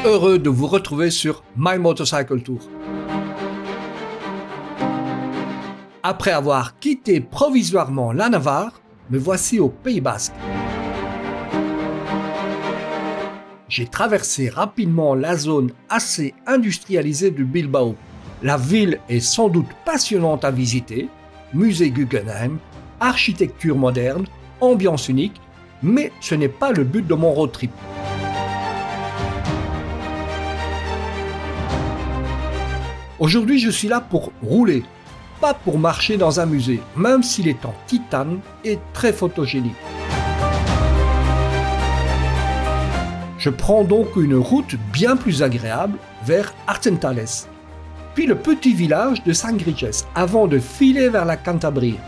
Heureux de vous retrouver sur My Motorcycle Tour. Après avoir quitté provisoirement la Navarre, me voici au Pays Basque. J'ai traversé rapidement la zone assez industrialisée de Bilbao. La ville est sans doute passionnante à visiter, musée Guggenheim, architecture moderne, ambiance unique, mais ce n'est pas le but de mon road trip. Aujourd'hui, je suis là pour rouler, pas pour marcher dans un musée, même s'il est en titane et très photogénique. Je prends donc une route bien plus agréable vers Argentales, puis le petit village de Sangriches, avant de filer vers la Cantabrie.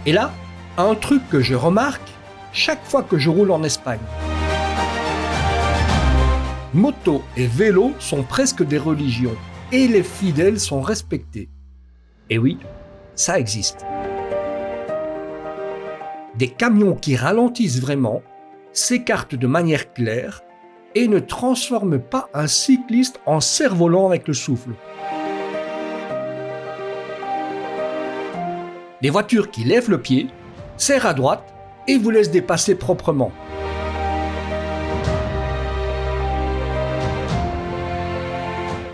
Et là, un truc que je remarque chaque fois que je roule en Espagne. Moto et vélo sont presque des religions et les fidèles sont respectés. Et oui, ça existe. Des camions qui ralentissent vraiment, s'écartent de manière claire et ne transforment pas un cycliste en cerf-volant avec le souffle. Des voitures qui lèvent le pied, serrent à droite et vous laissent dépasser proprement.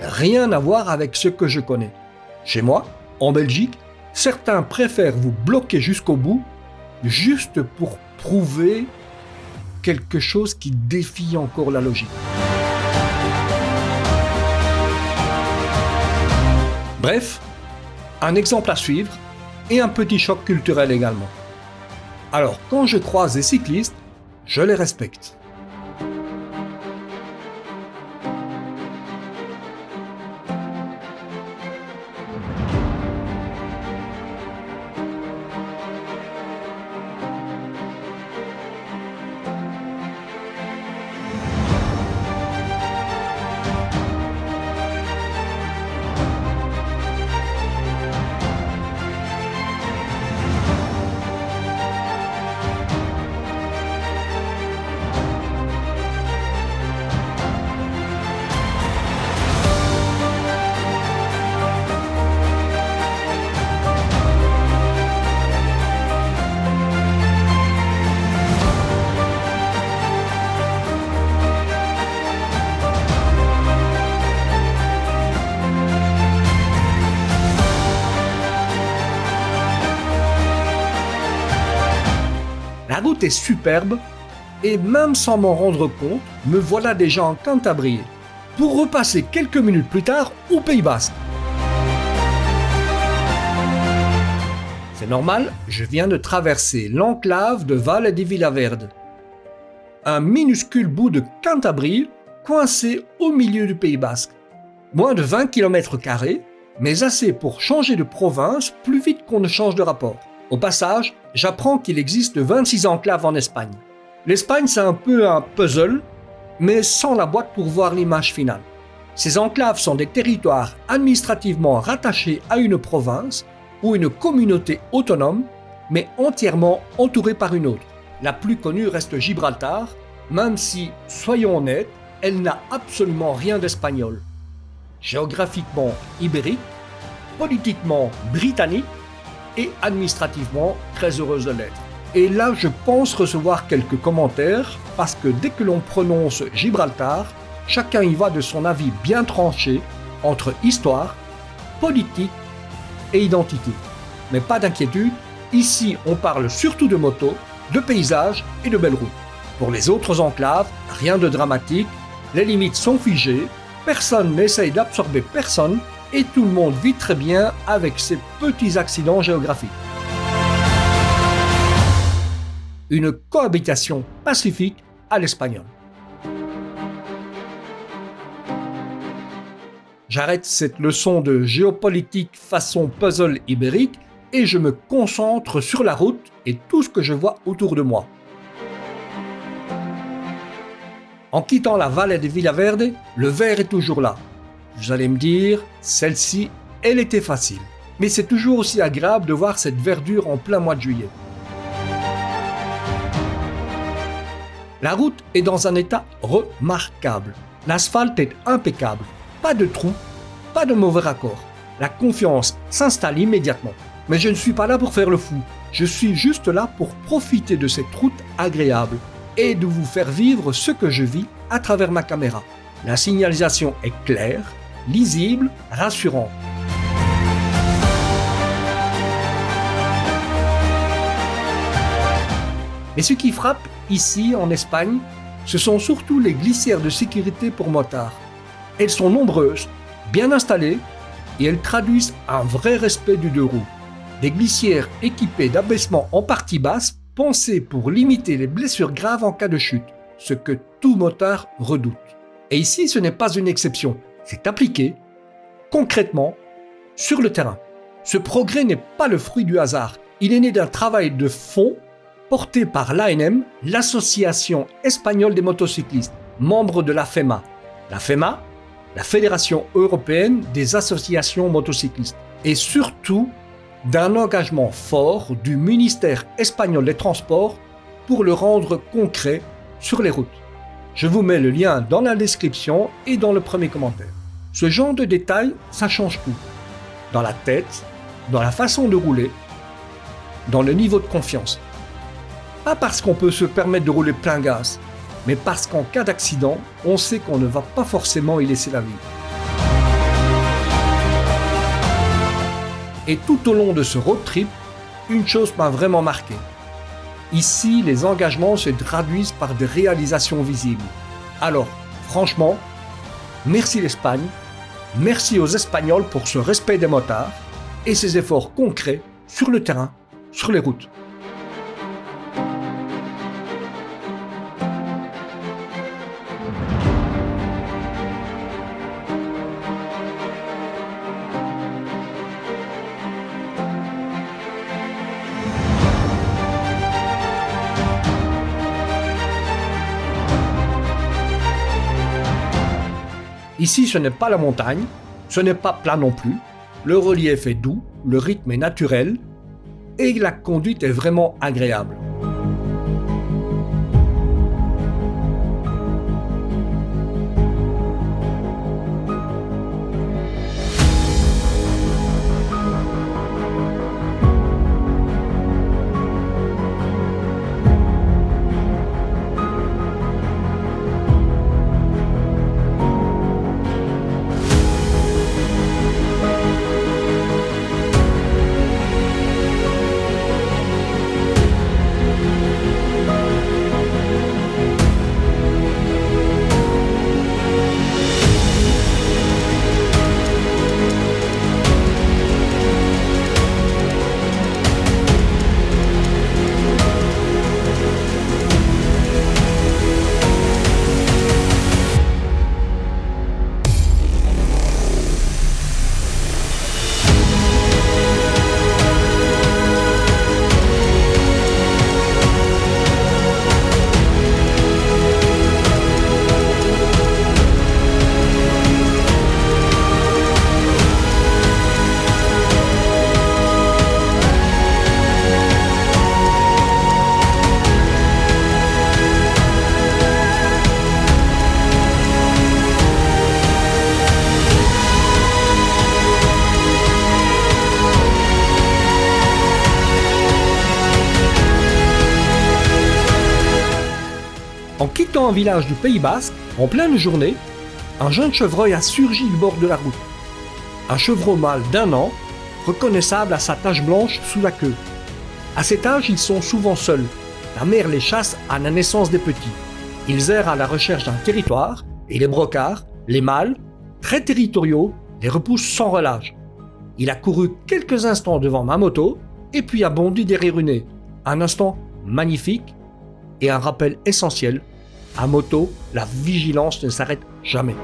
Rien à voir avec ce que je connais. Chez moi, en Belgique, certains préfèrent vous bloquer jusqu'au bout, juste pour prouver quelque chose qui défie encore la logique. Bref, un exemple à suivre et un petit choc culturel également. Alors, quand je croise des cyclistes, je les respecte. La route est superbe et même sans m'en rendre compte, me voilà déjà en Cantabrie pour repasser quelques minutes plus tard au Pays Basque. C'est normal, je viens de traverser l'enclave de Valle de Villaverde, un minuscule bout de Cantabrie coincé au milieu du Pays Basque. Moins de 20 km², mais assez pour changer de province plus vite qu'on ne change de rapport. Au passage, j'apprends qu'il existe 26 enclaves en Espagne. L'Espagne, c'est un peu un puzzle, mais sans la boîte pour voir l'image finale. Ces enclaves sont des territoires administrativement rattachés à une province ou une communauté autonome, mais entièrement entourée par une autre. La plus connue reste Gibraltar, même si, soyons honnêtes, elle n'a absolument rien d'espagnol. Géographiquement ibérique, politiquement britannique, et administrativement très heureuse de l'être. Et là, je pense recevoir quelques commentaires, parce que dès que l'on prononce Gibraltar, chacun y va de son avis bien tranché entre histoire, politique et identité. Mais pas d'inquiétude, ici on parle surtout de moto, de paysages et de belles routes. Pour les autres enclaves, rien de dramatique, les limites sont figées, personne n'essaye d'absorber personne, et tout le monde vit très bien avec ces petits accidents géographiques. Une cohabitation pacifique à l'espagnol. J'arrête cette leçon de géopolitique façon puzzle ibérique et je me concentre sur la route et tout ce que je vois autour de moi. En quittant la Valle de Villaverde, le vert est toujours là. Vous allez me dire, celle-ci, elle était facile. Mais c'est toujours aussi agréable de voir cette verdure en plein mois de juillet. La route est dans un état remarquable. L'asphalte est impeccable. Pas de trous, pas de mauvais raccords. La confiance s'installe immédiatement. Mais je ne suis pas là pour faire le fou. Je suis juste là pour profiter de cette route agréable et de vous faire vivre ce que je vis à travers ma caméra. La signalisation est claire, lisible, rassurante. Mais ce qui frappe ici en Espagne, ce sont surtout les glissières de sécurité pour motards. Elles sont nombreuses, bien installées et elles traduisent un vrai respect du deux roues. Des glissières équipées d'abaissement en partie basse pensées pour limiter les blessures graves en cas de chute, ce que tout motard redoute. Et ici, ce n'est pas une exception, c'est appliqué concrètement sur le terrain. Ce progrès n'est pas le fruit du hasard, il est né d'un travail de fond porté par l'ANM, l'Association espagnole des motocyclistes, membre de la FEMA. La FEMA, la Fédération européenne des associations motocyclistes. Et surtout, d'un engagement fort du ministère espagnol des Transports pour le rendre concret sur les routes. Je vous mets le lien dans la description et dans le premier commentaire. Ce genre de détails, ça change tout. Dans la tête, dans la façon de rouler, dans le niveau de confiance. Pas parce qu'on peut se permettre de rouler plein gaz, mais parce qu'en cas d'accident, on sait qu'on ne va pas forcément y laisser la vie. Et tout au long de ce road trip, une chose m'a vraiment marqué. Ici, les engagements se traduisent par des réalisations visibles. Alors, franchement, merci l'Espagne, merci aux Espagnols pour ce respect des motards et ces efforts concrets sur le terrain, sur les routes. Ici, ce n'est pas la montagne, ce n'est pas plat non plus, le relief est doux, le rythme est naturel et la conduite est vraiment agréable. En quittant un village du Pays Basque, en pleine journée, un jeune chevreuil a surgi du bord de la route. Un chevreau mâle d'1 an, reconnaissable à sa tache blanche sous la queue. À cet âge, ils sont souvent seuls. La mère les chasse à la naissance des petits. Ils errent à la recherche d'un territoire et les brocards, les mâles, très territoriaux, les repoussent sans relâche. Il a couru quelques instants devant ma moto et puis a bondi derrière une haie. Un instant magnifique et un rappel essentiel. À moto, la vigilance ne s'arrête jamais.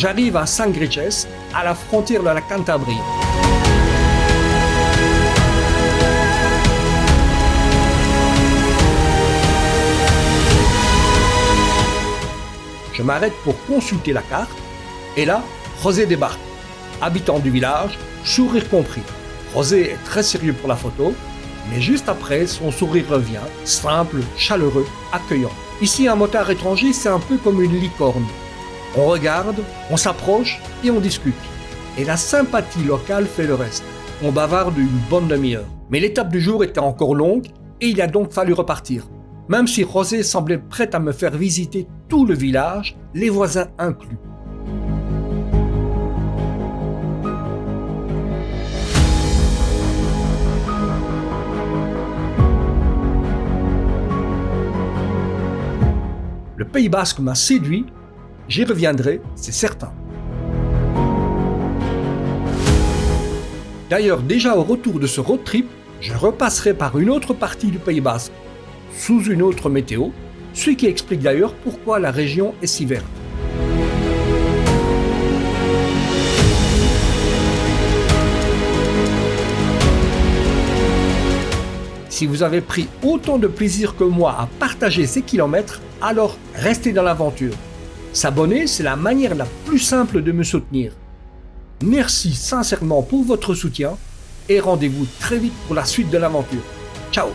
j'arrive à Sangriches, à la frontière de la Cantabrie. Je m'arrête pour consulter la carte, et là, José débarque. Habitant du village, sourire compris. José est très sérieux pour la photo, mais juste après, son sourire revient, simple, chaleureux, accueillant. Ici, un motard étranger, c'est un peu comme une licorne. On regarde, on s'approche et on discute. Et la sympathie locale fait le reste. On bavarde une bonne demi-heure. Mais l'étape du jour était encore longue et il a donc fallu repartir. Même si José semblait prêt à me faire visiter tout le village, les voisins inclus. Le Pays Basque m'a séduit, j'y reviendrai, c'est certain. D'ailleurs, déjà au retour de ce road trip, je repasserai par une autre partie du Pays Basque, sous une autre météo, ce qui explique d'ailleurs pourquoi la région est si verte. Si vous avez pris autant de plaisir que moi à partager ces kilomètres, alors restez dans l'aventure. S'abonner, c'est la manière la plus simple de me soutenir. Merci sincèrement pour votre soutien et rendez-vous très vite pour la suite de l'aventure. Ciao!